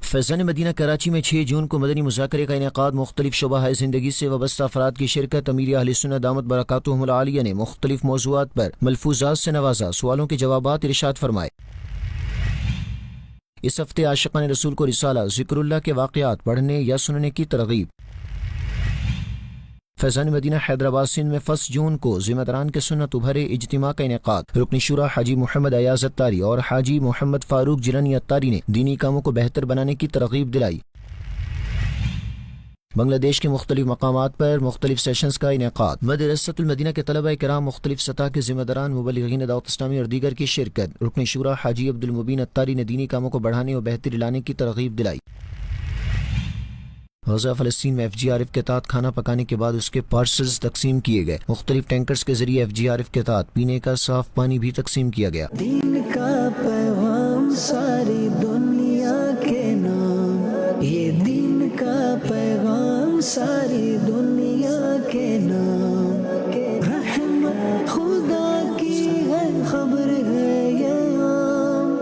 فیضان مدینہ کراچی میں 6 جون کو مدنی مذاکرے کا انعقاد، مختلف شعبہ زندگی سے وابستہ افراد کی شرکت۔ امیر اہل سنت دامت برکاتہم العالیہ نے مختلف موضوعات پر ملفوظات سے نوازا، سوالوں کے جوابات ارشاد فرمائے۔ اس ہفتے عاشقان رسول کو رسالہ، ذکر اللہ کے واقعات پڑھنے یا سننے کی ترغیب۔ فیضان مدینہ حیدرآباد سندھ میں 1 جون کو ذمہ داران کے سنت ابھرے اجتماع کا انعقاد۔ رکن شورا حاجی محمد ایاز اتاری اور حاجی محمد فاروق جیلانی اتاری نے دینی کاموں کو بہتر بنانے کی ترغیب دلائی۔ بنگلہ دیش کے مختلف مقامات پر مختلف سیشنز کا انعقاد۔ مدرسۃ المدینہ کے طلبہ کرام، مختلف سطح کے ذمہ داران، مبلغین دعوت اسلامی اور دیگر کی شرکت۔ رکن شورا حاجی عبد المبین اتاری نے دینی کاموں کو بڑھانے اور بہتری لانے کی ترغیب دلائی۔ غزہ فلسطین میں FGRF کے تحت کھانا پکانے کے بعد اس کے پارسلز تقسیم کیے گئے۔ مختلف ٹینکرز کے ذریعے FGRF کے تحت پینے کا صاف پانی بھی تقسیم کیا گیا۔ دین کا پیغام ساری دنیا کے نام، یہ دین کا پیغام ساری دنیا کے نام، رحمت خدا کی ہے خبر ہے یہ عام،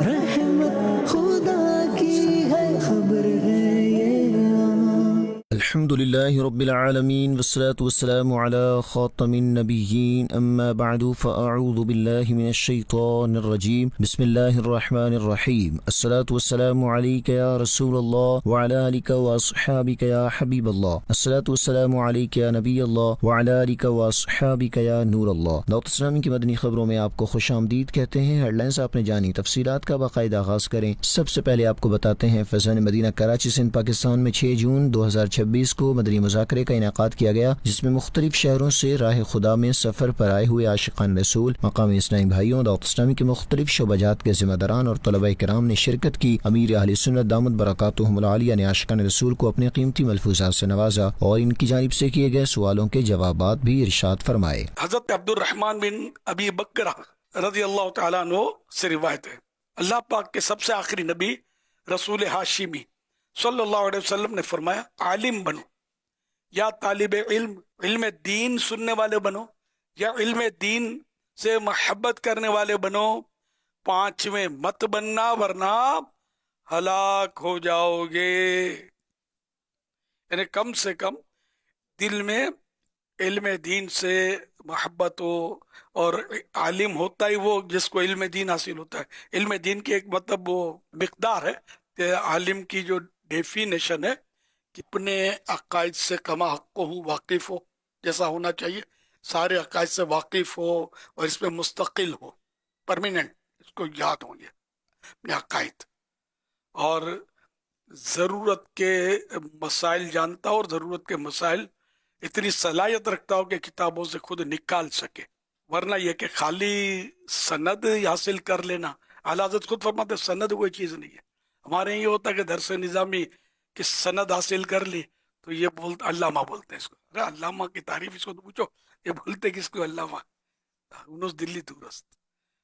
رحمت خدا کی ہے خبر ہے یہ عام۔ الحمد للہ رب العالمین والصلاة والسلام علی خاتم النبیین، اما بعد فاعوذ باللہ من الشیطان الرجیم، بسم اللہ الرحمن الرحیم۔ الصلاة والسلام علیک یا رسول اللہ وعلی آلک واصحابک یا حبیب اللہ، الصلاة والسلام علیک یا نبی اللہ وعلی آلک واصحابک یا نور اللہ۔ دعوت اسلامی کی مدنی خبروں میں آپ کو خوش آمدید کہتے ہیں۔ ہیڈ لائنز آپ نے جانی، تفصیلات کا باقاعدہ آغاز کریں۔ سب سے پہلے آپ کو بتاتے ہیں فیضان مدینہ کراچی سندھ پاکستان میں 6 جون 2026 کو مدنی مذاکرے کا انعقاد کیا گیا، جس میں مختلف شہروں سے راہ خدا میں سفر پر آئے ہوئے عاشقان رسول، مقامی اسلامی بھائیوں، دعوت اسلامی کے مختلف شعبہ جات کے ذمہ داران اور طلبہ کرام نے شرکت کی۔ امیر اہل سنت دامت برکاتہم العالیہ نے عاشقان رسول کو اپنے قیمتی ملفوظات سے نوازا اور ان کی جانب سے کیے گئے سوالوں کے جوابات بھی ارشاد فرمائے۔ حضرت عبد الرحمن بن ابی بکرہ رضی اللہ تعالیٰ عنہ سے روایت ہے، اللہ پاک کے سب سے آخری نبی رسول ہاشمی صلی اللہ علیہ وسلم نے فرمایا، عالم بنو یا طالب علم، علم دین سننے والے بنو یا علم دین سے محبت کرنے والے بنو، 5ویں مت بننا ورنہ ہلاک ہو جاؤ گے۔ یعنی کم سے کم دل میں علم دین سے محبت ہو، اور عالم ہوتا ہی وہ جس کو علم دین حاصل ہوتا ہے۔ علم دین کی ایک مطلب وہ مقدار ہے کہ عالم کی جو ڈیفینیشن ہے کہ اپنے عقائد سے کما حق ہو، واقف ہو، جیسا ہونا چاہیے، سارے عقائد سے واقف ہو اور اس پہ مستقل ہو، پرماننٹ، اس کو یاد ہوں یہ اپنے عقائد، اور ضرورت کے مسائل جانتا ہو، اور ضرورت کے مسائل اتنی صلاحیت رکھتا ہو کہ کتابوں سے خود نکال سکے، ورنہ یہ کہ خالی سند حاصل کر لینا۔ اعلیٰ حضرت خود فرماتے ہیں سند کوئی چیز نہیں ہے۔ ہمارے یہ ہوتا ہے کہ درس نظامی کہ سند حاصل کر لی تو یہ بولتے علامہ بولتے ہیں اس کو، ارے علامہ کی تعریف اس کو تو پوچھو، یہ بولتے کس کو علامہ، انس دلی دورست۔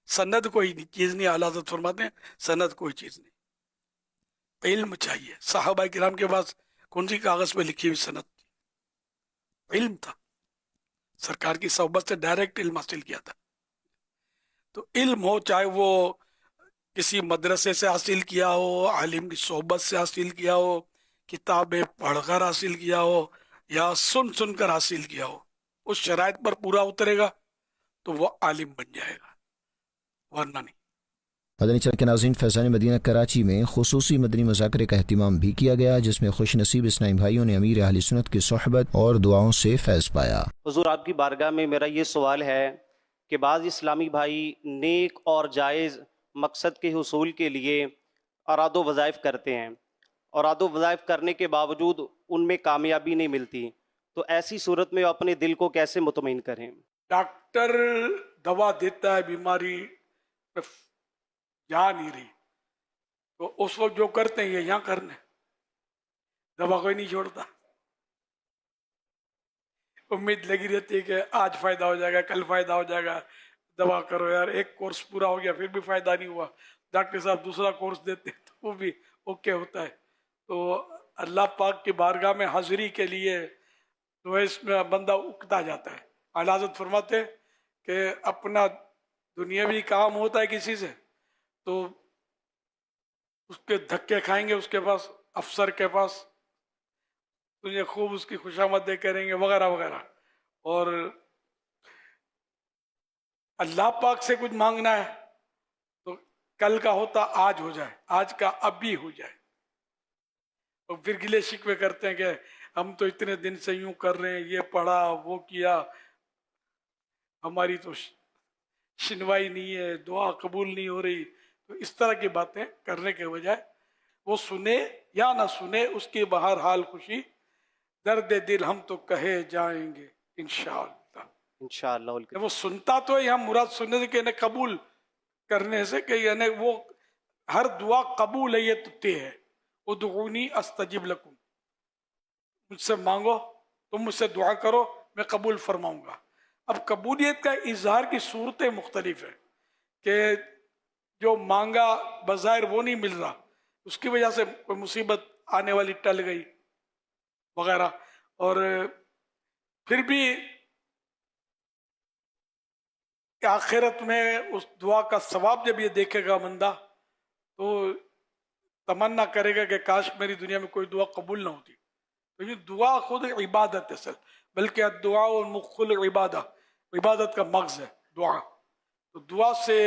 سند کوئی چیز نہیں، اعلیٰ حضرت فرماتے ہیں سند کوئی چیز نہیں، علم چاہیے۔ صحابہ کرام کے پاس کون سی کاغذ پہ لکھی ہوئی سند تھی؟ علم تھا، سرکار کی صحبت سے ڈائریکٹ علم حاصل کیا تھا۔ تو علم ہو، چاہے وہ کسی مدرسے سے حاصل کیا ہو، عالم کی صحبت سے حاصل کیا ہو، کتابیں پڑھ کر حاصل کیا ہو، یا سن کر حاصل کیا ہو، اس شرائط پر پورا اترے گا تو وہ عالم بن جائے گا، ورنہ نہیں۔ مدنی چینل کے ناظرین، فیضان مدینہ کراچی میں خصوصی مدنی مذاکرے کا اہتمام بھی کیا گیا، جس میں خوش نصیب اسلامی بھائیوں نے امیر اہل سنت کی صحبت اور دعاؤں سے فیض پایا۔ حضور آپ کی بارگاہ میں میرا یہ سوال ہے کہ بعض اسلامی بھائی نیک اور جائز مقصد کے حصول کے لیے اراد و وظائف کرتے ہیں، اور اراد و وظائف کرنے کے باوجود ان میں کامیابی نہیں ملتی، تو ایسی صورت میں وہ اپنے دل کو کیسے مطمئن کریں؟ ڈاکٹر دوا دیتا ہے، بیماری پہ جا نہیں رہی، تو اس وقت جو کرتے ہیں یہ یہاں کرنے، دوا کوئی نہیں چھوڑتا، امید لگی رہتی ہے کہ آج فائدہ ہو جائے گا، کل فائدہ ہو جائے گا، دوا کرو یار، ایک کورس پورا ہو گیا پھر بھی فائدہ نہیں ہوا، ڈاکٹر صاحب دوسرا کورس دیتے ہیں تو وہ بھی اوکے ہوتا ہے۔ تو اللہ پاک کی بارگاہ میں حاضری کے لیے تو اس میں بندہ اکتا جاتا ہے۔ اعلیٰ حضرت فرماتے کہ اپنا دنیاوی کام ہوتا ہے کسی سے تو اس کے دھکے کھائیں گے اس کے پاس، افسر کے پاس، تجھے خوب اس کی خوشامدیں کریں گے وغیرہ وغیرہ. اور اللہ پاک سے کچھ مانگنا ہے تو کل کا ہوتا آج ہو جائے، آج کا اب بھی ہو جائے. اور پھر گلے شکوے کرتے ہیں کہ ہم تو اتنے دن سے یوں کر رہے ہیں، یہ پڑھا وہ کیا، ہماری تو شنوائی نہیں ہے، دعا قبول نہیں ہو رہی. تو اس طرح کی باتیں کرنے کے بجائے وہ سنے یا نہ سنے، اس کی بہرحال خوشی، درد دل ہم تو کہے جائیں گے انشاءاللہ. انشاءاللہ. وہ سنتا تو ہے، یہاں مراد سننے سے کہ انہیں قبول کرنے سے، کہ یعنی وہ ہر دعا قبول ہے، یہ تو طے ہے. ادعونی استجب لکم، مجھ سے مانگو، تم مجھ سے دعا کرو، میں قبول فرماؤں گا. اب قبولیت کا اظہار کی صورتیں مختلف ہیں، کہ جو مانگا بظاہر وہ نہیں مل رہا، اس کی وجہ سے کوئی مصیبت آنے والی ٹل گئی وغیرہ، اور پھر بھی آخرت میں اس دعا کا ثواب جب یہ دیکھے گا بندہ تو تمنا کرے گا کہ کاش میری دنیا میں کوئی دعا قبول نہ ہوتی. تو یہ دعا خود عبادت ہے، بلکہ الدعاء مخ العبادہ، عبادت کا مغز ہے دعا. تو دعا سے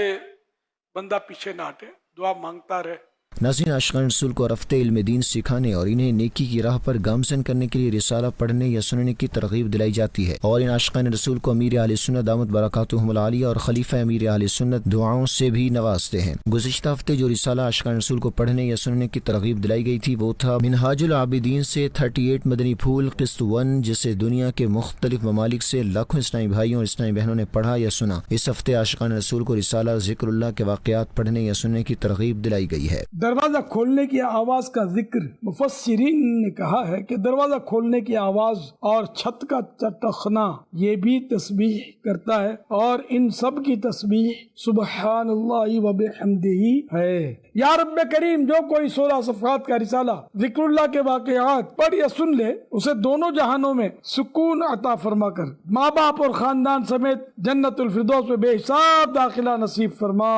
بندہ پیچھے نہ ہٹے، دعا مانگتا رہے. ناظرین، عاشقان رسول کو رفع علم دین سکھانے اور انہیں نیکی کی راہ پر گامزن کرنے کے لیے رسالہ پڑھنے یا سننے کی ترغیب دلائی جاتی ہے، اور ان عاشقان رسول کو امیر اہل سنت دامت برکاتہم العالیہ اور خلیفہ امیر اہل سنت دعاؤں سے بھی نوازتے ہیں. گزشتہ ہفتے جو رسالہ عاشقان رسول کو پڑھنے یا سننے کی ترغیب دلائی گئی تھی وہ تھا منہاج العابدین سے 38 مدنی پھول قسط 1، جسے دنیا کے مختلف ممالک سے لاکھوں اسلامی بھائیوں اور اسلامی بہنوں نے پڑھا یا سنا. اس ہفتے عاشقان رسول کو رسالہ ذکر اللہ کے واقعات پڑھنے یا سننے کی ترغیب دلائی گئی ہے. دروازہ کھولنے کی آواز کا ذکر مفسرین نے کہا ہے کہ دروازہ کھولنے کی آواز اور چھت کا چٹخنا یہ بھی تسبیح کرتا ہے، اور ان سب کی تسبیح سبحان اللہ و بحمدہ ہے. یا رب کریم، جو کوئی 16 صفحات کا رسالہ ذکر اللہ کے واقعات پڑھ یا سن لے، اسے دونوں جہانوں میں سکون عطا فرما کر ماں باپ اور خاندان سمیت جنت الفردوس میں بے حساب داخلہ نصیب فرما.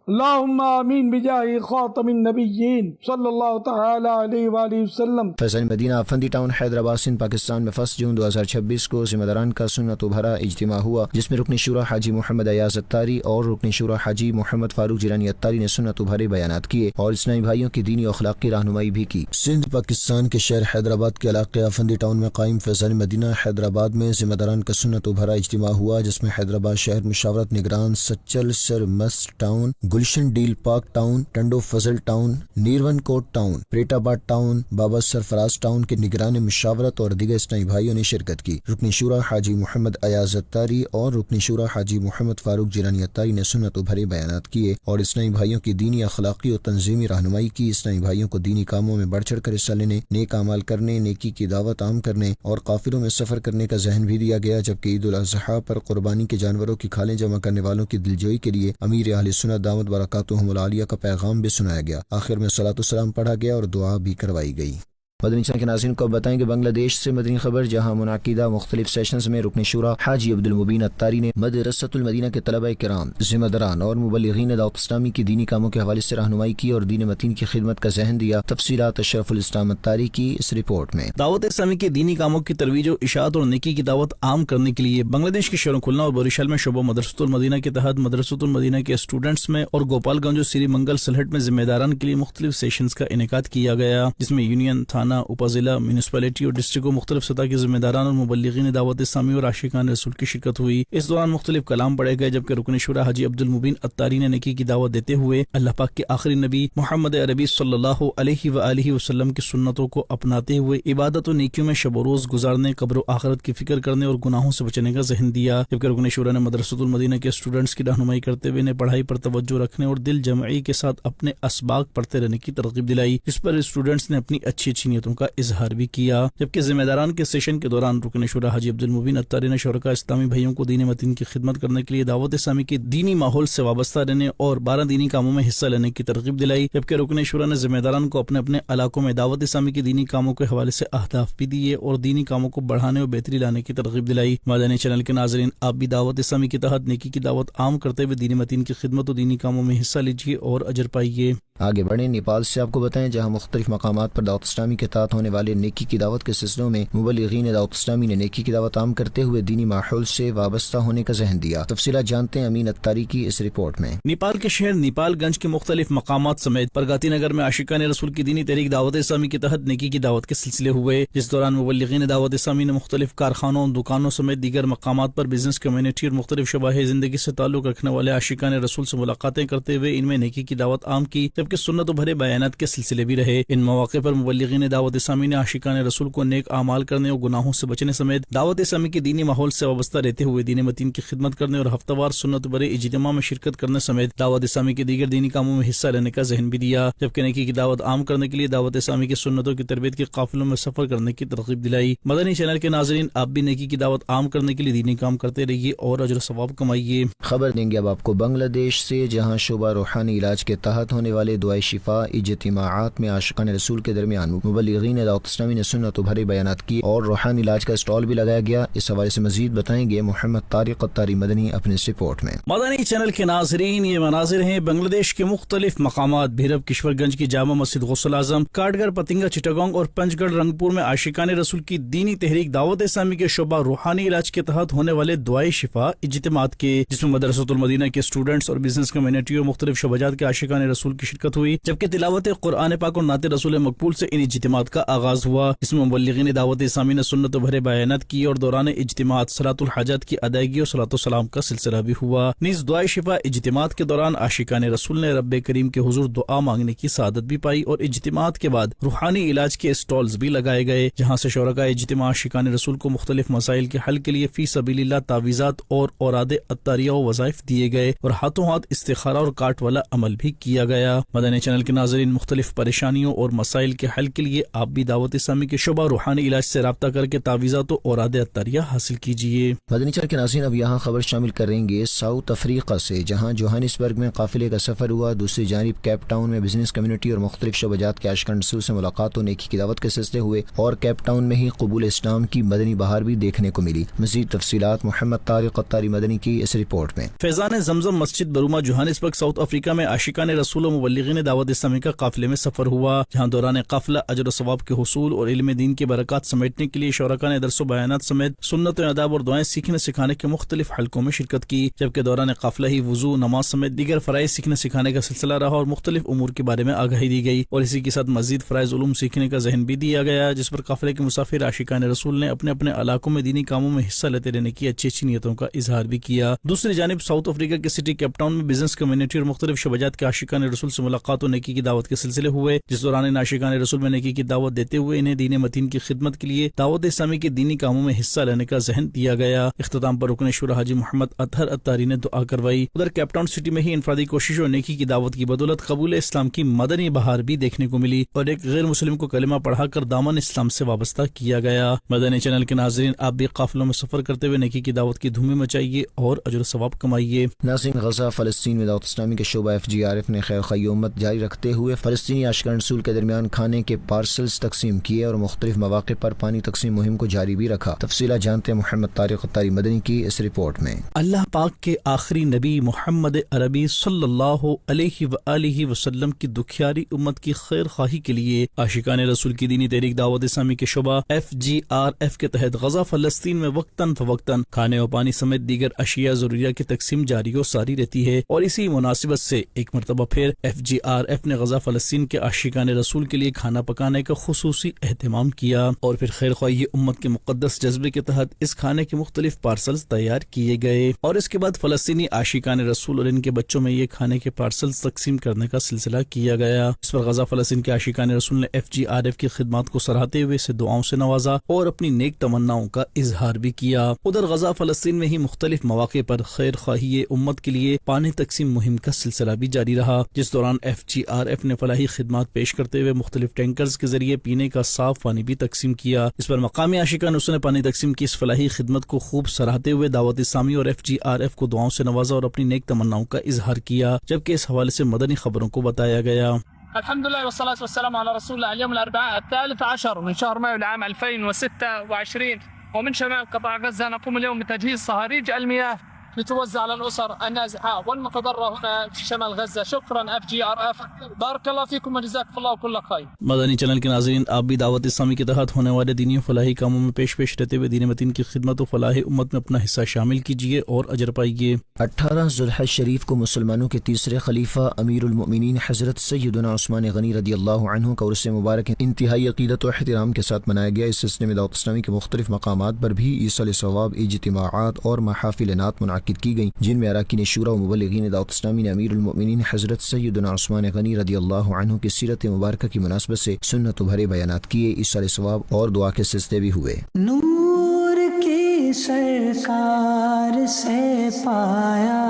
اللہم آمین بجاہ خاتم النبیین صلی اللہ تعالی علیہ وآلہ وسلم. فیضان مدینہ افندی ٹاؤن حیدرآباد سندھ پاکستان میں 1 جون 2026 کو ذمہ داران کا سنت و بھرا اجتماع ہوا، جس میں رکن شورا حاجی محمد ایاز اتاری اور رکن شورا حاجی محمد فاروق جیلانی اتاری نے سنت و بھرے بیانات کیے اور اسلامی بھائیوں کی دینی و اخلاقی رہنمائی بھی کی. سندھ پاکستان کے شہر حیدرآباد کے علاقے افندی ٹاؤن میں قائم فیضان مدینہ حیدرآباد میں ذمہ داران کا سنت و بھرا اجتماع ہوا، جس میں حیدرآباد شہر مشاورت نگران سچل سر مس ٹاؤن، گلشن ڈیل پارک ٹاؤن، ٹنڈو فضل ٹاؤن، نیرون کوٹ ٹاؤن، پریٹ آباد ٹاؤن، بابا سرفراز ٹاؤن کے نگران مشاورت اور دیگر اسلامی بھائیوں نے شرکت کی. رکن شورا حاجی محمد ایاز اتاری اور رکن شورا حاجی محمد فاروق جیلانی اتاری نے سنت و بھرے بیانات کیے اور اسلامی بھائیوں کی دینی، اخلاقی اور تنظیمی رہنمائی کی. اسلامی بھائیوں کو دینی کاموں میں بڑھ چڑھ کر حصہ لینے، نیک اعمال کرنے، نیکی کی دعوت عام کرنے اور قافلوں میں سفر کرنے کا ذہن بھی دیا گیا، جبکہ عید الاضحیٰ پر قربانی کے جانوروں کی کھالیں جمع کرنے والوں کی دلجوئی کے لیے امیر اہل سنت دامت برکاتہم العالیہ کا پیغام بھی سنایا گیا. آخر میں صلاۃ والسلام پڑھا گیا اور دعا بھی کروائی گئی. مدنی چینل کے ناظرین کو بتائیں کہ بنگلہ دیش سے مدنی خبر، جہاں منعقدہ مختلف سیشنز میں رکن شورا حاجی عبد المبین اتاری نے مدرسۃ المدینہ کے طلبہ کرام، ذمہ داران اور مبلغین دعوت اسلامی کی دینی کاموں کے حوالے سے رہنمائی کی اور دین متین کی خدمت کا ذہن دیا. تفصیلات اشرف الاسلام اتاری کی اس رپورٹ میں. دعوت اسلامی کے دینی کاموں کی ترویج و اشاعت اور نیکی کی دعوت عام کرنے کے لیے بنگلہ دیش کے شہروں کھلنا اور بوریشال میں شعبہ مدرسۃ المدینہ کے تحت مدرسۃ المدینہ کے اسٹوڈنٹس میں اور گوپال گنج اور سری منگل سلہٹ میں ذمہ داران کے لیے مختلف سیشنز کا انعقاد کیا گیا، جس میں یونین، تھانہ، اپضلع، میونسپلٹی اور ڈسٹرکٹ کو مختلف سطح کے ذمہ داران اور مبلغین دعوت اسلامی اور عاشقان رسول کی شرکت ہوئی. اس دوران مختلف کلام پڑھے گئے، جبکہ رکن شورا حاجی عبد المبین اتاری نے نیکی کی دعوت دیتے ہوئے اللہ پاک کے آخری نبی محمد عربی صلی اللہ علیہ وآلہ وسلم کی سنتوں کو اپناتے ہوئے عبادت و نیکیوں میں شب و روز گزارنے، قبر و آخرت کی فکر کرنے اور گناہوں سے بچنے کا ذہن دیا. جبکہ رکن شورا نے مدرسۃ المدینہ کے اسٹوڈنٹس کی رہنمائی کرتے ہوئے انہیں پڑھائی پر توجہ رکھنے اور دل جمعی کے ساتھ اپنے اسباق پڑھتے رہنے کی ترغیب دلائی، جس پر اسٹوڈنٹس نے اپنی اچھی نیتوں کا اظہار بھی کیا. جبکہ ذمہ داران کے سیشن کے دوران رکن شورا حاجی عبد المبین اتاری نے شرکاء اسلامی بھائیوں کو دین متین کی خدمت کرنے کے لیے دعوت اسلامی کی دینی ماحول سے وابستہ رہنے اور 12 دینی کاموں میں حصہ لینے کی ترغیب دلائی. جبکہ رکن شورا نے ذمہ داران کو اپنے اپنے علاقوں میں دعوت اسلامی کی دینی کاموں کے حوالے سے اہداف بھی دیے اور دینی کاموں کو بڑھانے اور بہتری لانے کی ترغیب دلائی. مدنی چینل کے ناظرین، آپ بھی دعوت اسلامی کے تحت نیکی کی دعوت عام کرتے ہوئے دین متین کی خدمت اور دینی کاموں میں حصہ لیجیے اور اجر پائیے. آگے بڑھیں نیپال سے آپ کو بتائیں جہاں مختلف مقامات پر دعوت اسلامی کے تحت ہونے والے نیکی کی دعوت کے سلسلوں میں مبلغین دعوت اسلامی نے نیکی کی دعوت عام کرتے ہوئے دینی ماحول سے وابستہ ہونے کا ذہن دیا۔ تفصیلات جانتے ہیں امین اتاری کی اس رپورٹ میں۔ نیپال کے شہر نیپال گنج کے مختلف مقامات سمیت پرگاتی نگر میں عاشقان رسول کی دینی تحریک دعوت اسلامی کے تحت نیکی کی دعوت کے سلسلے ہوئے، جس دوران مبلغین دعوت اسلامی نے مختلف کارخانوں، دکانوں سمیت دیگر مقامات پر بزنس کمیونٹی اور مختلف شبہ زندگی سے تعلق رکھنے والے عاشقان رسول سے ملاقاتیں کرتے ہوئے ان میں نیکی کی دعوت عام کی، جبکہ سنت و بھرے بیانات کے سلسلے بھی رہے۔ ان مواقع پر مبلغین دعوت اسلامی نے عاشقان رسول کو نیک اعمال کرنے اور گناہوں سے بچنے سمیت دعوت اسلامی کے دینی ماحول سے وابستہ رہتے ہوئے دین متین کی خدمت کرنے اور ہفتہ وار سنت و بھرے اجتماع میں شرکت کرنے سمیت دعوت اسلامی کے دیگر دینی کاموں میں حصہ لینے کا ذہن بھی دیا، جبکہ نیکی کی دعوت عام کرنے کے لیے دعوت اسلامی کی سنتوں کی تربیت کے قافلوں میں سفر کرنے کی ترغیب دلائی۔ مدنی چینل کے ناظرین، آپ بھی نیکی کی دعوت عام کرنے کے لیے دینی کام کرتے رہیے اور اجر و ثواب کمائیے۔ خبر دیں گے اب آپ کو بنگلہ دیش سے، جہاں شعبہ روحانی علاج کے تحت ہونے والے دعائے شفا اجتماعات میں عاشقان رسول کے درمیان مبلغین دعوت اسلامی نے سنت و بھرے بیانات کی اور روحانی علاج کا اسٹال بھی لگایا گیا۔ اس حوالے سے مزید بتائیں گے محمد طارق اتاری مدنی اپنے اس رپورٹ میں۔ مدنی چینل کے ناظرین، یہ مناظر ہیں بنگلہ دیش کے مختلف مقامات بھیرب کشور گنج کی جامع مسجد غوث الاعظم، کاٹگر پتنگا چٹاگونگ اور پنچ گڑھ رنگ پور میں عاشقان رسول کی دینی تحریک دعوت اسلامی کے شعبہ روحانی علاج کے تحت ہونے والے دعائے شفا اجتماعات کے، جس میں مدرسۃ المدینہ کے اسٹوڈنٹس اور بزنس کمیونٹی اور مختلف شعبات کے عاشقان رسول کی شرکت ہوئی، جبکہ تلاوت قرآن پاک اور نعت رسول مقبول سے ان اجتماعات کا آغاز ہوا۔ اس میں مبلغین دعوت اسلامی نے سنت و بھرے بیانات کی اور دوران اجتماعات صلاۃ الحاجات کی ادائیگی اور صلاۃ السلام کا سلسلہ بھی ہوا۔ نیز دعائے شفا اجتماعات کے دوران عاشقان رسول نے رب کریم کے حضور دعا مانگنے کی سعادت بھی پائی اور اجتماعات کے بعد روحانی علاج کے اسٹالز بھی لگائے گئے، جہاں سے شرکاء اجتماع عاشقان رسول کو مختلف مسائل کے حل کے لیے فی سبیل اللہ تعویذات اور اوراد عطاریہ و وظائف دیے گئے اور ہاتھوں ہاتھ استخارہ اور کاٹ والا عمل بھی کیا گیا۔ مدنی چینل کے ناظرین، مختلف پریشانیوں اور مسائل کے حل کے لیے آپ بھی دعوت اسلامی کے شعبہ روحانی علاج سے رابطہ کر کے تعویذات و اوراد عطاریہ حاصل کیجیے۔ مدنی چینل کے ناظرین، اب یہاں خبر شامل کریں گے ساؤتھ افریقہ سے، جہاں جوہانسبرگ میں قافلے کا سفر ہوا۔ دوسری جانب کیپ ٹاؤن میں بزنس کمیونٹی اور مختلف شعبات کے عاشقان رسول سے ملاقات و نیکی کی دعوت کے سلسلے ہوئے اور کیپ ٹاؤن میں ہی قبول اسلام کی مدنی بہار بھی دیکھنے کو ملی۔ مزید تفصیلات محمد طارق اتاری مدنی کی اس رپورٹ میں۔ فیضان زمزم مسجد بروما جوہانسبرگ ساؤتھ افریقہ میں عاشقان رسول و مبلغین دعوت اسلامی کا قافلے میں سفر ہوا، جہاں دوران قافلہ اجر و ثواب کے حصول اور علم دین کی برکات سمیٹنے کے لیے شرکاء نے درس و بیانات سمیت سنت و آداب اور دعائیں سیکھنے سکھانے کے مختلف حلقوں میں شرکت کی، جبکہ دوران قافلہ ہی وضو، نماز سمیت دیگر فرائض سیکھنے سکھانے کا سلسلہ رہا اور مختلف امور کے بارے میں آگاہی دی گئی اور اسی کے ساتھ مزید فرائض علوم سیکھنے کا ذہن بھی دیا گیا، جس پر قافلے کے مسافر عاشقان رسول نے اپنے اپنے علاقوں میں دینی کاموں میں حصہ لیتے رہنے کی اچھی اچھی نیتوں کا اظہار بھی کیا۔ دوسری جانب ساؤتھ افریقہ کے سٹی کیپ ٹاؤن میں بزنس کمیونٹی اور مختلف شعبات کے عاشقان رسول سے ملاقات و نیکی کی دعوت کے سلسلے ہوئے، جس دوران ان عاشقان رسول میں نیکی کی دعوت دیتے ہوئے انہیں دین متین کی خدمت کے لیے دعوت اسلامی کے دینی کاموں میں حصہ لینے کا ذہن دیا گیا۔ اختتام پر رکن شورا حاجی محمد اطہر اتاری نے دعا کروائی۔ ادھر کیپ ٹاؤن سٹی میں ہی انفرادی کوشش اور نیکی کی دعوت کی بدولت قبول اسلام کی مدنی بہار بھی دیکھنے کو ملی اور ایک غیر مسلم کو کلمہ پڑھا کر دامن اسلام سے وابستہ کیا گیا۔ مدنی چینل کے ناظرین، آپ بھی قافلوں میں سفر کرتے ہوئے نیکی کی دعوت کی دھومیں مچائیے اور اجر و ثواب کمائیے۔ ناظرین، غزہ فلسطین میں دعوت اسلامی کے شعبہ FGRF نے خیر خواہی امت جاری رکھتے ہوئے فلسطینی عاشقان رسول کے درمیان کھانے کے پارسلز تقسیم کیے اور مختلف مواقع پر پانی تقسیم مہم کو جاری بھی رکھا۔ تفصیلات جانتے ہیں محمد طارق اتاری مدنی کی اس رپورٹ میں۔ اللہ پاک کے آخری نبی محمد عربی صلی اللہ علیہ وآلہ وسلم کی دکھیاری امت کی خیر خواہی کے لیے عاشقان رسول کی دینی تحریک دعوت اسلامی کے شعبہ FGRF کے تحت غزہ فلسطین میں وقتاً فوقتاً کھانے اور پانی سمیت دیگر اشیاء ضروریہ کی تقسیم جاری و ساری رہتی ہے اور اسی مناسبت سے ایک مرتبہ پھر FGRF نے غزہ فلسطین کے عاشقان رسول کے لیے کھانا پکانے کا خصوصی اہتمام کیا اور پھر خیر خواہی امت کے مقدس جذبے کے تحت اس کھانے کے مختلف پارسلز تیار کیے گئے اور اس کے بعد فلسطینی عاشقان رسول اور ان کے بچوں میں یہ کھانے کے پارسلز تقسیم کرنے کا سلسلہ کیا گیا۔ اس پر غزہ فلسطین کے عاشقان رسول نے FGRF کی خدمات کو سراہتے ہوئے اسے دعاؤں سے نوازا اور اپنی نیک تمناؤں کا اظہار بھی کیا۔ ادھر غزہ فلسطین میں ہی مختلف مواقع پر خیر خواہی امت کے لیے پانی تقسیم مہم کا سلسلہ بھی جاری رہا، جس دوران FGRF نے فلاحی خدمات پیش کرتے ہوئے مختلف ٹینکرز کے ذریعے پینے کا صاف پانی بھی تقسیم کیا۔ اس پر مقامی عاشقان رسول نے پانی تقسیم کی اس فلاحی خدمت کو خوب سراہتے ہوئے دعوت اسلامی اور FGRF کو دعاؤں سے نوازا اور اپنی نیک تمناؤں کا اظہار کیا، جبکہ اس حوالے سے مدنی خبروں کو بتایا گیا۔ الحمد لله والصلاة والسلام على رسول الله. اليوم الأربعاء 13 من شهر مايو العام 2026 ومن شمال قطاع غزة نقوم اليوم بتجهيز صهاريج المياه لتوزع على الأسر النازحة والمتضررة هنا في شمال غزة. شكرا FGRF، بارك الله فيكم وجزاكم الله كل خير. مدنی چینل کے ناظرین، آپ بھی دعوت اسلامی کے تحت ہونے والے دینی و فلاحی کاموں میں پیش رہتے ہوئے دین متین کی خدمت و فلاح امت میں اپنا حصہ شامل کیجیے اور اجر پائیے۔ 18 ذوالحج شریف کو مسلمانوں کے تیسرے خلیفہ امیر المؤمنین حضرت سیدنا عثمان غنی رضی اللہ عنہ کا عرس مبارک انتہائی عقیدت و احترام کے ساتھ منایا گیا۔ اس سلسلے میں دعوت اسلامی کے مختلف مقامات پر بھی ایصال ثواب اجتماعات اور محافل نعت منعقد کی گئیں، جن میں اراکین شورا و مبلغین دعوت اسلامی نے امیر المؤمنین حضرت سیدنا عثمان غنی رضی اللہ عنہ کی سیرت مبارکہ کی مناسبت سے سنت و بھرے بیانات کیے، ایصال ثواب اور دعا کے سلسلے بھی ہوئے۔ نور کی سرکار سے پایا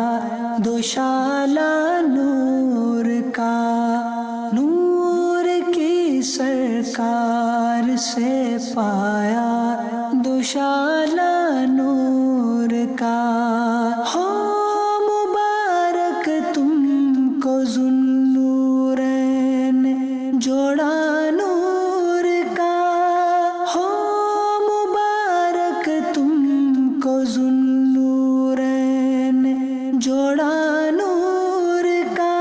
دوشالہ نور کا، نور کی سرکار سے پایا دوشالہ نور کا، ہو مبارک تم کو ذوالنورین جوڑا نور کا، ہو مبارک تم کو ذوالنورین جوڑا نور کا۔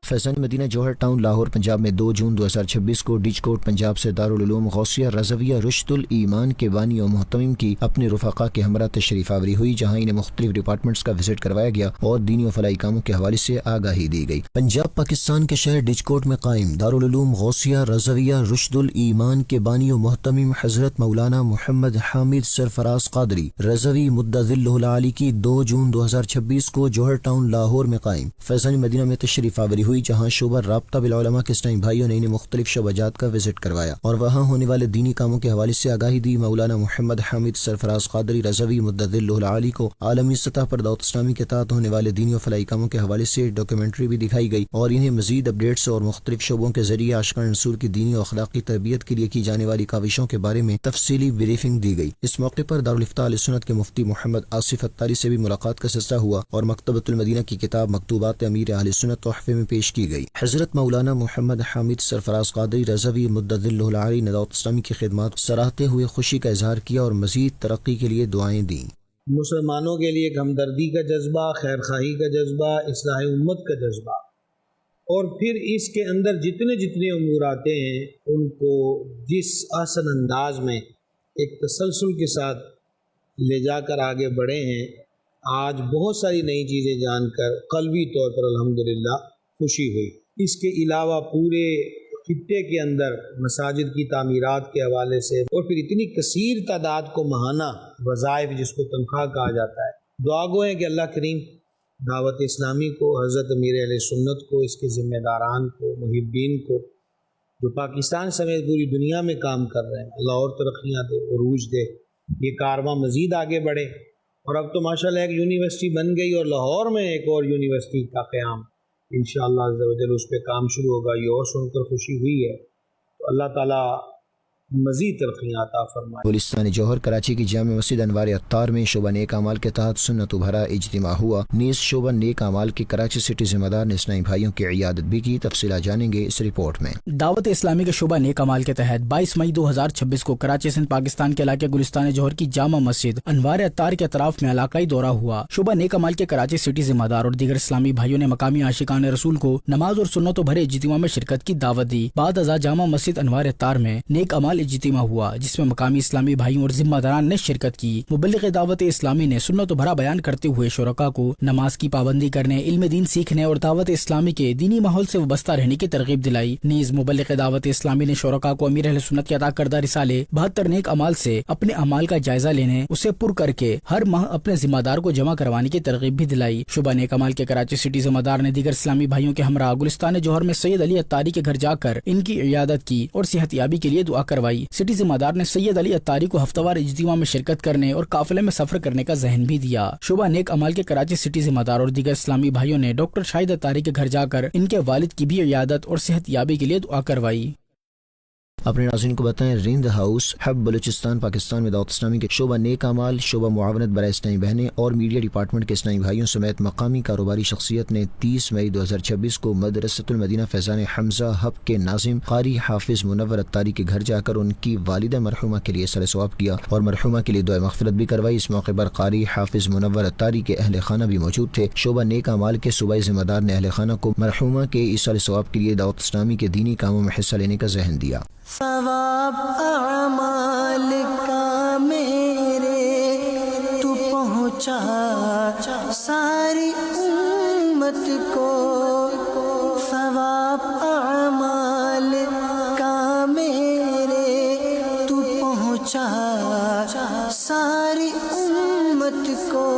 فیضان مدینہ جوہر ٹاؤن لاہور پنجاب میں 2 جون 2026 کو ڈیچ کوٹ پنجاب سے دارالعلوم غوثیہ رضویہ رشد الایمان کے بانی و محتمم کی اپنے رفقا کے ہمراہ تشریف آوری ہوئی، جہاں انہیں مختلف ڈپارٹمنٹس کا وزٹ کروایا گیا اور دینی و فلاحی کاموں کے حوالے سے آگاہی دی گئی۔ پنجاب پاکستان کے شہر ڈیچ کوٹ میں قائم دارالعلوم غوثیہ رضویہ رشد الایمان کے بانی و محتمم حضرت مولانا محمد حامد سرفراز قادری رضوی مدظلہ العالی کی 2 جون 2026 کو جوہر ٹاؤن لاہور میں قائم فیضان مدینہ میں تشریف آوری ہوئی، جہاں شعبہ رابطہ بالعلماء کے اسلامی بھائیوں نے انہیں مختلف شعبہ جات کا وزٹ کروایا اور وہاں ہونے والے دینی کاموں کے حوالے سے آگاہی دی۔ مولانا محمد حامد سرفراز قادری رضوی مدظلہ العالی کو عالمی سطح پر دعوت اسلامی کے تحت ہونے والے دینی و فلاحی کاموں کے حوالے سے ڈاکیومنٹری بھی دکھائی گئی اور انہیں مزید اپڈیٹس اور مختلف شعبوں کے ذریعے عاشقان رسول کی دینی و اخلاقی تربیت کے لیے کی جانے والی کاوشوں کے بارے میں تفصیلی بریفنگ دی گئی۔ اس موقع پر دارالفتاح اہل سنت کے مفتی محمد آصف اتاری سے بھی ملاقات کا سلسلہ ہوا اور مکتبۃ المدینہ کی کتاب مکتوبات امیر اہل سنت تحفے میں پیش کی گئی۔ حضرت مولانا محمد حامد سرفراز قادری رضوی مدظلہ العالی نے دعوت اسلامی کی خدمات سراہتے ہوئے خوشی کا اظہار کیا اور مزید ترقی کے لیے دعائیں دیں۔ مسلمانوں کے لیے ایک ہمدردی کا جذبہ، خیر خواہی کا جذبہ، اصلاح امت کا جذبہ، اور پھر اس کے اندر جتنے امور آتے ہیں ان کو جس احسن انداز میں ایک تسلسل کے ساتھ لے جا کر آگے بڑھے ہیں۔ آج بہت ساری نئی چیزیں جان کر قلبی طور پر الحمدللہ خوشی ہوئی۔ اس کے علاوہ پورے خطے کے اندر مساجد کی تعمیرات کے حوالے سے اور پھر اتنی کثیر تعداد کو ماہانہ وظائف جس کو تنخواہ کہا جاتا ہے، دعا گو ہیں کہ اللہ کریم دعوت اسلامی کو، حضرت امیر اہل سنت کو، اس کے ذمہ داران کو، محبین کو جو پاکستان سمیت پوری دنیا میں کام کر رہے ہیں، اللہ اور ترقیاں دے، عروج دے، یہ کارواں مزید آگے بڑھے۔ اور اب تو ماشاءاللہ ایک یونیورسٹی بن گئی اور لاہور میں ایک اور یونیورسٹی کا قیام انشاءاللہ عز و جل اس پہ کام شروع ہوگا۔ یہ اور سن کر خوشی ہوئی ہے، تو اللہ تعالیٰ مزید ترقیاں عطا فرمائے۔ گلستان جوہر کراچی کی جامع مسجد انوار عطار میں شعبہ نیک اعمال کے تحت سنت و بھرا اجتماع ہوا۔ نیز شعبہ نیک اعمال کے کراچی سٹی ذمہ دار نے اسلامی بھائیوں کی عیادت بھی کی۔ تفصیلات جانیں گے اس رپورٹ میں۔ دعوت اسلامی کے شعبہ نیک اعمال کے تحت 22 مئی 2026 کو کراچی سندھ پاکستان کے علاقے گلستان جوہر کی جامع مسجد انوار عطار کے اطراف میں علاقائی دورہ ہوا۔ شعبہ نیک اعمال کے کراچی سٹی ذمہ دار اور دیگر اسلامی بھائیوں نے مقامی عاشقان رسول کو نماز اور سنت و بھرے اجتماع میں شرکت کی دعوت دی۔ بعد ازاں جامع مسجد انوار عطار میں نیک اعمال اجتماع ہوا، جس میں مقامی اسلامی بھائیوں اور ذمہ داران نے شرکت کی۔ مبلغ دعوت اسلامی نے سنت و بھرا بیان کرتے ہوئے شرکاء کو نماز کی پابندی کرنے، علم دین سیکھنے اور دعوت اسلامی کے دینی ماحول سے وابستہ رہنے کی ترغیب دلائی۔ نیز مبلغ دعوت اسلامی نے شرکاء کو امیر اہل سنت کے عطا کردہ رسالے 72 نیک اعمال سے اپنے اعمال کا جائزہ لینے، اسے پر کر کے ہر ماہ اپنے ذمہ دار کو جمع کروانے کی ترغیب بھی دلائی۔ شعبہ نیک اعمال کے کراچی سٹی ذمہ دار نے دیگر اسلامی بھائیوں کے ہمراہ گلستان جوہر میں سید علی عطاری کے گھر جا کر ان کی عیادت کی اور صحت یابی کے لیے دعا کروائی۔ سٹی ذمہ دار نے سید علی عطاری کو ہفتہ وار اجتماع میں شرکت کرنے اور قافلے میں سفر کرنے کا ذہن بھی دیا۔ شعبہ نیک اعمال کے کراچی سٹی ذمہ دار اور دیگر اسلامی بھائیوں نے ڈاکٹر شاہد عطاری کے گھر جا کر ان کے والد کی بھی عیادت اور صحت یابی کے لیے دعا کروائی۔ اپنے ناظرین کو بتائیں رند ہاؤس حب بلوچستان پاکستان میں دعوت اسلامی کے شعبہ نیک اعمال، شعبہ معاونت برائے اسلامی بہنیں اور میڈیا ڈپارٹمنٹ کے اسلامی بھائیوں سمیت مقامی کاروباری شخصیت نے 30 مئی 2026 کو مدرسۃ المدینہ فیضان حمزہ حب کے ناظم قاری حافظ منور اتاری کے گھر جا کر ان کی والدہ مرحومہ کے لیے سر ثواب کیا اور مرحومہ کے لیے دعائے مغفرت بھی کروائی۔ اس موقع پر قاری حافظ منور اتاری کے اہل خانہ بھی موجود تھے۔ شعبہ نیک اعمال کے صوبائی ذمہ دار نے اہل خانہ کو مرحومہ کے ایصال ثواب کے لیے دعوت اسلامی کے دینی کاموں میں حصہ لینے کا ذہن دیا۔ ثواب اعمال کا میرے تو پہنچا ساری امت کو، ثواب اعمال کا میرے تو پہنچا ساری امت کو۔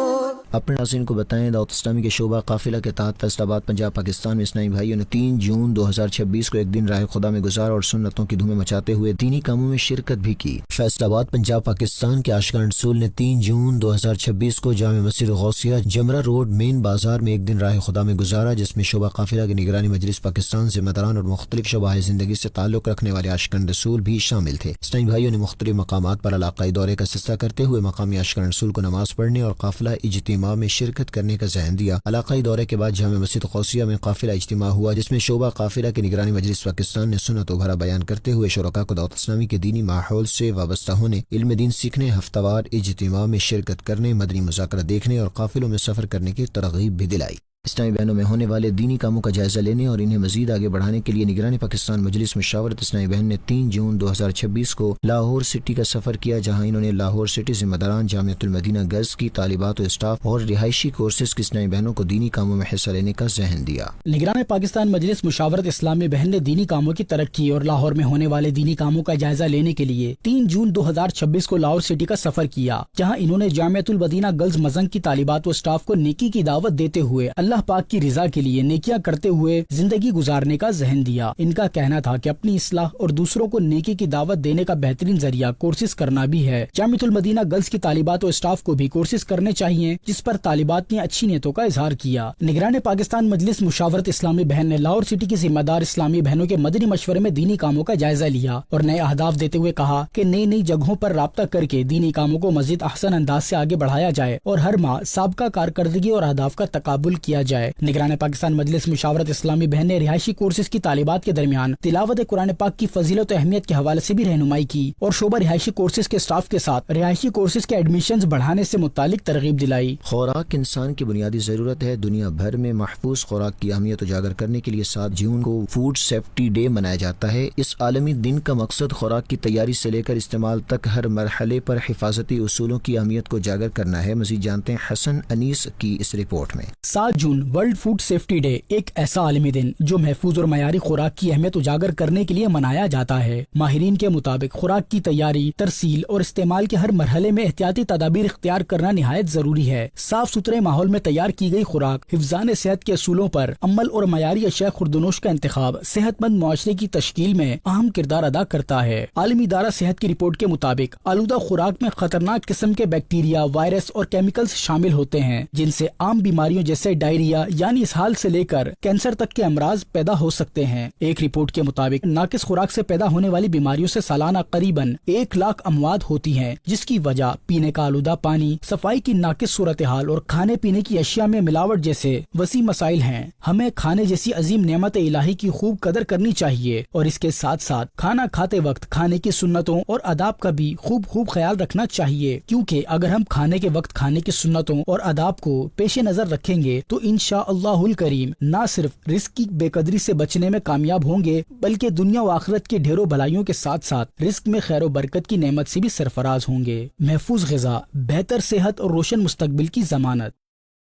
اپنے ناظرین کو بتائیں دعوت اسلامی کے شعبہ قافلہ کے تحت فیصل آباد پنجاب پاکستان میں اسلامی بھائیوں نے 3 جون 2026 کو ایک دن راہ خدا میں گزار اور سنتوں کی دھومیں مچاتے ہوئے دینی کاموں میں شرکت بھی کی۔ فیصل آباد پنجاب پاکستان کے عاشقان رسول نے 3 جون 2026 کو جامع مسجد غوثیہ جمرہ روڈ مین بازار میں ایک دن راہ خدا میں گزارا، جس میں شعبہ قافلہ کی نگرانی مجلس پاکستان ذمہ داران اور مختلف شعبہ زندگی سے تعلق رکھنے والے عاشقان رسول بھی شامل تھے۔ اسلامی بھائیوں نے مختلف مقامات پر علاقائی دورے کا سلسلہ کرتے ہوئے مقامی عاشقان رسول کو نماز پڑھنے اور قافلہ اجتماع میں شرکت کرنے کا ذہن دیا۔ علاقائی دورے کے بعد جامع مسجد غوثیہ میں قافلہ اجتماع ہوا، جس میں شعبہ قافلہ کی نگرانی مجلس پاکستان نے سنت و بھرا بیان کرتے ہوئے شرکاء کو دعوت اسلامی کے دینی ماحول سے وابستہ ہونے، علم دین سیکھنے، ہفتہ وار اجتماع میں شرکت کرنے، مدنی مذاکرہ دیکھنے اور قافلوں میں سفر کرنے کی ترغیب بھی دلائی۔ اسلامی بہنوں میں ہونے والے دینی کاموں کا جائزہ لینے اور انہیں مزید آگے بڑھانے کے لیے نگرانی پاکستان مجلس مشاورت اسلامی بہن نے 3 جون 2026 کو لاہور سٹی کا سفر کیا، جہاں انہوں نے لاہور سٹی ذمہ داران جامعۃ المدینہ گرلز کی طالبات و اسٹاف اور رہائشی کورسز کی اسلامی بہنوں کو دینی کاموں میں حصہ لینے کا ذہن دیا۔ نگران پاکستان مجلس مشاورت اسلامی بہن نے دینی کاموں کی ترقی اور لاہور میں ہونے والے دینی کاموں کا جائزہ لینے کے لیے 3 جون 2026 کو لاہور سٹی کا سفر کیا، جہاں انہوں نے جامعۃ المدینہ گرلز مزنگ کی طالبات و اسٹاف کو نیکی کی دعوت دیتے ہوئے اللہ پاک کی رضا کے لیے نیکیاں کرتے ہوئے زندگی گزارنے کا ذہن دیا۔ ان کا کہنا تھا کہ اپنی اصلاح اور دوسروں کو نیکی کی دعوت دینے کا بہترین ذریعہ کورسز کرنا بھی ہے۔ جامعۃ المدینہ گرلز کی طالبات و اسٹاف کو بھی کورسز کرنے چاہیے، جس پر طالبات نے اچھی نیتوں کا اظہار کیا۔ نگران پاکستان مجلس مشاورت اسلامی بہن نے لاہور سٹی کی ذمہ دار اسلامی بہنوں کے مدنی مشورے میں دینی کاموں کا جائزہ لیا اور نئے اہداف دیتے ہوئے کہا کہ نئی جگہوں پر رابطہ کر کے دینی کاموں کو مزید احسن انداز سے آگے بڑھایا جائے اور ہر ماہ سابقہ کارکردگی اور اہداف کا تقابل کیا جائے۔ نگران پاکستان مجلس مشاورت اسلامی بہن نے رہائشی کورسز کی طالبات کے درمیان تلاوت قرآن پاک کی فضیلت و اہمیت کے حوالے سے بھی رہنمائی کی اور شعبہ رہائشی کورسز کے اسٹاف کے ساتھ رہائشی کورسز کے ایڈمیشنز بڑھانے سے متعلق ترغیب دلائی۔ خوراک انسان کی بنیادی ضرورت ہے۔ دنیا بھر میں محفوظ خوراک کی اہمیت اجاگر کرنے کے لیے 7 جون کو فوڈ سیفٹی ڈے منایا جاتا ہے۔ اس عالمی دن کا مقصد خوراک کی تیاری سے لے کر استعمال تک ہر مرحلے پر حفاظتی اصولوں کی اہمیت کو اجاگر کرنا ہے۔ مزید جانتے ہیں حسن انیس کی اس رپورٹ میں۔ 7 جون ورلڈ فوڈ سیفٹی ڈے ایک ایسا عالمی دن جو محفوظ اور معیاری خوراک کی اہمیت اجاگر کرنے کے لیے منایا جاتا ہے۔ ماہرین کے مطابق خوراک کی تیاری، ترسیل اور استعمال کے ہر مرحلے میں احتیاطی تدابیر اختیار کرنا نہایت ضروری ہے۔ صاف ستھرے ماحول میں تیار کی گئی خوراک حفظان صحت کے اصولوں پر عمل اور معیاری اشیاء خوردنوش کا انتخاب صحت مند معاشرے کی تشکیل میں اہم کردار ادا کرتا ہے۔ عالمی ادارہ صحت کی رپورٹ کے مطابق آلودہ خوراک میں خطرناک قسم کے بیکٹیریا، وائرس اور کیمیکلز شامل ہوتے ہیں، جن سے عام بیماریوں جیسے ڈائریا یعنی اسہال سے لے کر کینسر تک کے امراض پیدا ہو سکتے ہیں۔ ایک رپورٹ کے مطابق ناقص خوراک سے پیدا ہونے والی بیماریوں سے سالانہ قریباً 1 لاکھ اموات ہوتی ہیں، جس کی وجہ پینے کا آلودہ پانی، صفائی کی ناقص صورتحال اور کھانے پینے کی اشیاء میں ملاوٹ جیسے وسیع مسائل ہیں۔ ہمیں کھانے جیسی عظیم نعمت الہی کی خوب قدر کرنی چاہیے اور اس کے ساتھ ساتھ کھانا کھاتے وقت کھانے کی سنتوں اور آداب کا بھی خوب خیال رکھنا چاہیے، کیونکہ اگر ہم کھانے کے وقت کھانے کی سنتوں اور آداب کو پیش نظر رکھیں گے تو انشاءاللہ الکریم نہ صرف رزق کی بے قدری سے بچنے میں کامیاب ہوں گے، بلکہ دنیا و آخرت کے ڈھیروں بھلائیوں کے ساتھ ساتھ رزق میں خیر و برکت کی نعمت سے بھی سرفراز ہوں گے۔ محفوظ غذا، بہتر صحت اور روشن مستقبل کی ضمانت۔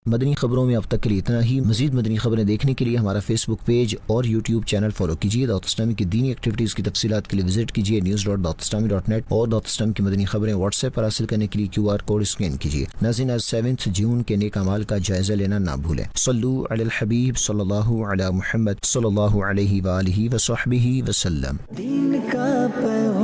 مدنی خبروں میں اب تک کے لیے اتنا ہی۔ مزید مدنی خبریں دیکھنے کے لیے ہمارا فیس بک پیج اور یوٹیوب چینل فالو کیجیے۔ دعوت اسلامی کی دینی ایکٹیویٹیز کی تفصیلات کے لیے وزٹ کیجیے news.dawatislami.net اور دعوت اسلامی کی مدنی خبریں واٹس ایپ پر حاصل کرنے کے لیے QR کوڈ اسکین کیجیے۔ ناظرین، آج 7 جون کے نیک اعمال کا جائزہ لینا نہ بھولیں۔ صلو علی الحبیب صلی اللہ علی محمد صلی اللہ علیہ وآلہ وصحبہ وسلم۔ دین کا پیغام